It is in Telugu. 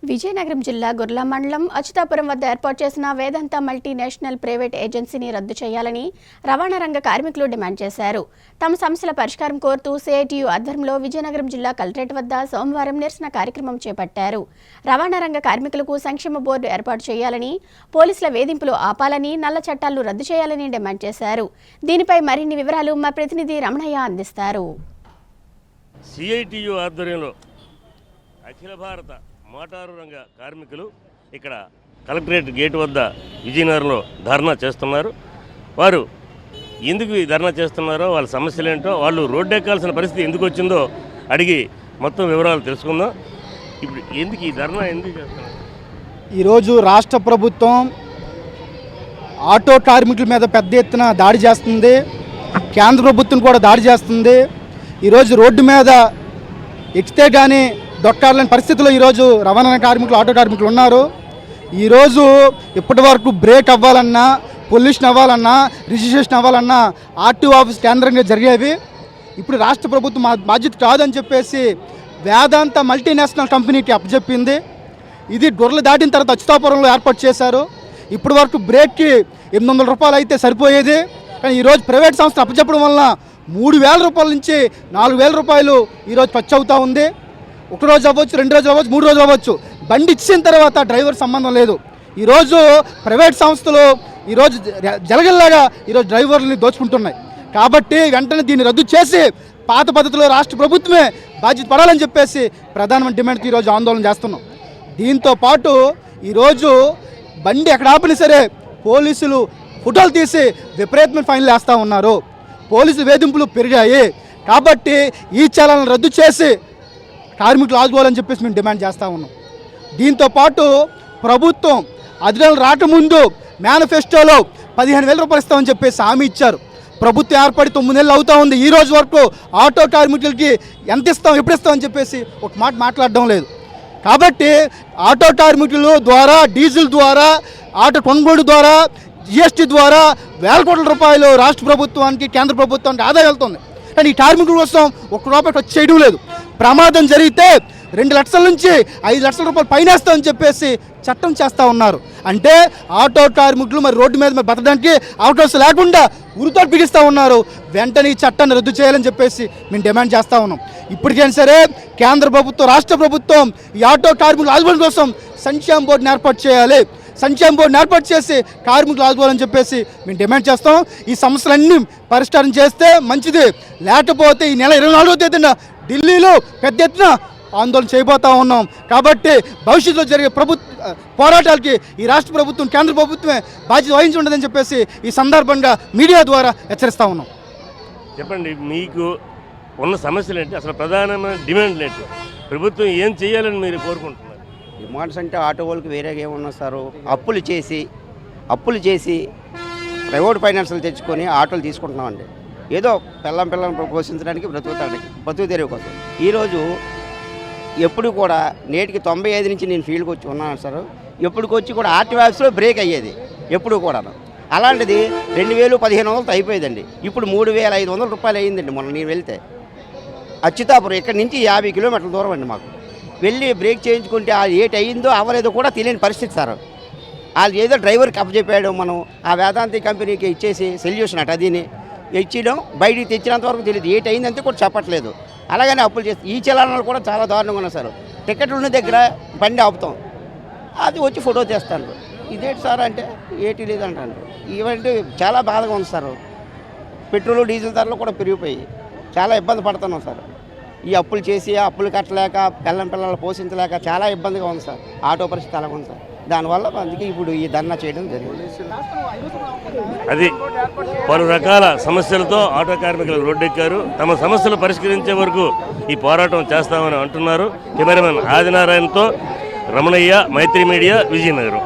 విజయనగరం జిల్లా గుర్ల మండలం అచ్యుతాపురం వద్ద ఏర్పాటు చేసిన వేదాంత మల్టీనేషనల్ ప్రైవేట్ ఏజెన్సీని రద్దు చేయాలని రవాణా రంగ కార్మికులు డిమాండ్ చేశారు. తమ సమస్యల పరిష్కారం కోరుతూ సిఐటియు ఆధ్వర్యంలో విజయనగరం జిల్లా కలెక్టరేట్ వద్ద సోమవారం నిరసన కార్యక్రమం చేపట్టారు. రవాణా రంగ కార్మికులకు సంక్షేమ బోర్డు ఏర్పాటు చేయాలని, పోలీసుల వేధింపులు ఆపాలని, నల్ల చట్టాలను రద్దు చేయాలని డిమాండ్ చేశారు. దీనిపై మరిన్ని వివరాలు మా ప్రతినిధి రమణయ్య అందిస్తారు. సిఐటియు ఆధ్వర్యంలో అఖిల భారత మోటారు రంగ కార్మికులు ఇక్కడ కలెక్టరేట్ గేట్ వద్ద విజయనగరంలో ధర్నా చేస్తున్నారు. వారు ఎందుకు ఈ ధర్నా చేస్తున్నారో, వాళ్ళ సమస్యలు ఏంటో, వాళ్ళు రోడ్డు ఎక్కాల్సిన పరిస్థితి ఎందుకు వచ్చిందో అడిగి మొత్తం వివరాలు తెలుసుకుందాం. ఇప్పుడు ఎందుకు ఈ ధర్నా ఎందుకు చేస్తున్నారు? ఈరోజు రాష్ట్ర ప్రభుత్వం ఆటో కార్మికుల మీద పెద్ద ఎత్తున దాడి చేస్తుంది. కేంద్ర ప్రభుత్వం కూడా దాడి చేస్తుంది. ఈరోజు రోడ్డు మీద ఎక్కితే కానీ దొక్కాలని పరిస్థితుల్లో ఈరోజు రవాణా కార్మికులు, ఆటో కార్మికులు ఉన్నారు. ఈరోజు ఇప్పటి వరకు బ్రేక్ అవ్వాలన్నా, పొల్యూషన్ అవ్వాలన్నా, రిజిస్ట్రేషన్ అవ్వాలన్నా ఆర్టీఓ ఆఫీస్ కేంద్రంగా జరిగేవి. ఇప్పుడు రాష్ట్ర ప్రభుత్వం బాధ్యత కాదని చెప్పేసి వేదాంత మల్టీనేషనల్ కంపెనీకి అప్పచెప్పింది. ఇది గొర్రెలు దాటిన తర్వాత అచ్యుతాపురంలో ఏర్పాటు చేశారు. ఇప్పటి వరకు బ్రేక్కి 800 రూపాయలు అయితే సరిపోయేది. కానీ ఈరోజు ప్రైవేట్ సంస్థ అప్పచెప్పడం వలన 3000 రూపాయల నుంచి 4000 రూపాయలు ఈరోజు ఖర్చు అవుతూ ఉంది. ఒక రోజు అవ్వచ్చు, 2 రోజులు అవ్వచ్చు, 3 రోజులు అవ్వచ్చు. బండి ఇచ్చిన తర్వాత డ్రైవర్ సంబంధం లేదు. ఈరోజు ప్రైవేట్ సంస్థలు ఈరోజు జలగల్లాగా ఈరోజు డ్రైవర్లని దోచుకుంటున్నాయి. కాబట్టి వెంటనే దీన్ని రద్దు చేసి పాత పద్ధతిలో రాష్ట్ర ప్రభుత్వమే బాధ్యత పడాలని చెప్పేసి ప్రధానమంత్రి డిమాండ్కి ఈరోజు ఆందోళన చేస్తున్నాం. దీంతో పాటు ఈరోజు బండి ఎక్కడ ఆపినా సరే పోలీసులు ఫోటోలు తీసి విపరీతమైన ఫైన్లు వేస్తూ ఉన్నారు. పోలీసు వేధింపులు పెరిగాయి. కాబట్టి ఈ చలాలను రద్దు చేసి కార్మికులు ఆదుకోవాలని చెప్పేసి మేము డిమాండ్ చేస్తూ ఉన్నాం. దీంతోపాటు ప్రభుత్వం అధికారులు రాకముందు మేనిఫెస్టోలో 15,000 రూపాయలు ఇస్తామని చెప్పేసి హామీ ఇచ్చారు. ప్రభుత్వం ఏర్పడి 9 నెలలు అవుతూ ఉంది. ఈ రోజు వరకు ఆటో కార్మికులకి ఎంత ఇస్తాం, ఎప్పుడు ఇస్తామని చెప్పేసి ఒక మాట మాట్లాడడం లేదు. కాబట్టి ఆటో కార్మికుల ద్వారా, డీజిల్ ద్వారా, ఆటో కొనుగోలు ద్వారా, జిఎస్టీ ద్వారా వేల కోట్ల రూపాయలు రాష్ట్ర ప్రభుత్వానికి, కేంద్ర ప్రభుత్వానికి ఆదాయం వెళ్తుంది. కానీ ఈ కార్మికుల కోసం 1 రూపాయి ఖర్చు చేయడం లేదు. ప్రమాదం జరిగితే 2 లక్షల నుంచి 5 లక్షల రూపాయలు పైన వేస్తామని చెప్పేసి చట్టం చేస్తూ ఉన్నారు. అంటే ఆటో కార్మికులు మరి రోడ్డు మీద బతకడానికి అవకాశం లేకుండా ఉరితో బిగిస్తూ ఉన్నారు. వెంటనే ఈ చట్టాన్ని రద్దు చేయాలని చెప్పేసి మేము డిమాండ్ చేస్తూ ఉన్నాం. ఇప్పటికైనా సరే కేంద్ర ప్రభుత్వం, రాష్ట్ర ప్రభుత్వం ఈ ఆటో కార్మికుల ఆదుకోవడం కోసం సంక్షేమ బోర్డుని ఏర్పాటు చేయాలి. సంక్షేమ బోర్డుని ఏర్పాటు చేసి కార్మికులు ఆదుకోవాలని చెప్పేసి మేము డిమాండ్ చేస్తాం. ఈ సమస్యలన్నీ పరిష్కారం చేస్తే మంచిది. లేకపోతే ఈ నెల 24వ తేదీన ఢిల్లీలో పెద్ద ఎత్తున ఆందోళన చేయబోతూ ఉన్నాం. కాబట్టి భవిష్యత్తులో జరిగే పోరాటాలకి ఈ రాష్ట్ర ప్రభుత్వం, కేంద్ర ప్రభుత్వమే బాధ్యత వహించి ఉండదని చెప్పేసి ఈ సందర్భంగా మీడియా ద్వారా హెచ్చరిస్తూ ఉన్నాం. చెప్పండి, మీకు ఉన్న సమస్యలు ఏంటి? అసలు ప్రధానమైన డిమాండ్లు ఏంటి? ప్రభుత్వం ఏం చేయాలని మీరు కోరుకుంటున్నారు? డిమాండ్స్ అంటే ఆటో వాళ్ళకి వేరేగా ఏమన్నా సార్, అప్పులు చేసి ప్రైవేట్ ఫైనాన్షియల్ తెచ్చుకొని ఆటోలు తీసుకుంటున్నామండి. ఏదో పిల్లలను పోషించడానికి, బతుకు తెరువు కోసం. ఈరోజు ఎప్పుడు కూడా నేటికి 95 నుంచి నేను ఫీల్డ్కి వచ్చి ఉన్నాను సార్. ఎప్పటికొచ్చి కూడా ఆర్టీఓ ఆఫీస్లో బ్రేక్ అయ్యేది ఎప్పుడు కూడా. అలాంటిది 2015 అయిపోయేదండి. ఇప్పుడు 3,500 రూపాయలు అయ్యిందండి మొన్న నేను వెళ్తే. అచ్యుతాపురం ఇక్కడి నుంచి 50 కిలోమీటర్ల దూరం అండి మాకు. వెళ్ళి బ్రేక్ చేయించుకుంటే అది ఏటి అయ్యిందో అవ్వలేదో కూడా తెలియని పరిస్థితి సార్. వాళ్ళు ఏదో డ్రైవర్కి అప్పచెప్పాడు, మనం ఆ వేదాంతి కంపెనీకి ఇచ్చేసి సొల్యూషన్ అట అదిని ఇచ్చడం, బయటికి తెచ్చినంత వరకు తెలియదు. ఏటి అయిందంటే కూడా చెప్పట్లేదు. అలాగనే అప్పులు చేస్తే ఈ చలానాలు కూడా చాలా దారుణంగా ఉన్నాయి సార్. టికెట్లు ఉన్న దగ్గర బండి ఆపుతాం, అది వచ్చి ఫోటో తీస్తాను. ఇదేంటి సార్ అంటే ఏటి లేదంటాను. ఇవంటే చాలా బాధగా ఉంది సార్. పెట్రోలు, డీజిల్ ధరలు కూడా పెరిగిపోయి చాలా ఇబ్బంది పడుతున్నాం సార్. ఈ అప్పులు చేసి అప్పులు కట్టలేక, పిల్లలు పోషించలేక చాలా ఇబ్బందిగా ఉంది సార్. ఆటో పరిస్థితి అలాగ ఉంది సార్. దానివల్ల అందుకే ఇప్పుడు ఈ ధర్నా చేయడం జరిగింది. అది పలు రకాల సమస్యలతో ఆటో కార్మికులు రోడ్డెక్కారు. తమ సమస్యలు పరిష్కరించే వరకు ఈ పోరాటం చేస్తామని అంటున్నారు. కెమెరామెన్ ఆదినారాయణతో రమణయ్య, మైత్రి మీడియా, విజయనగరం.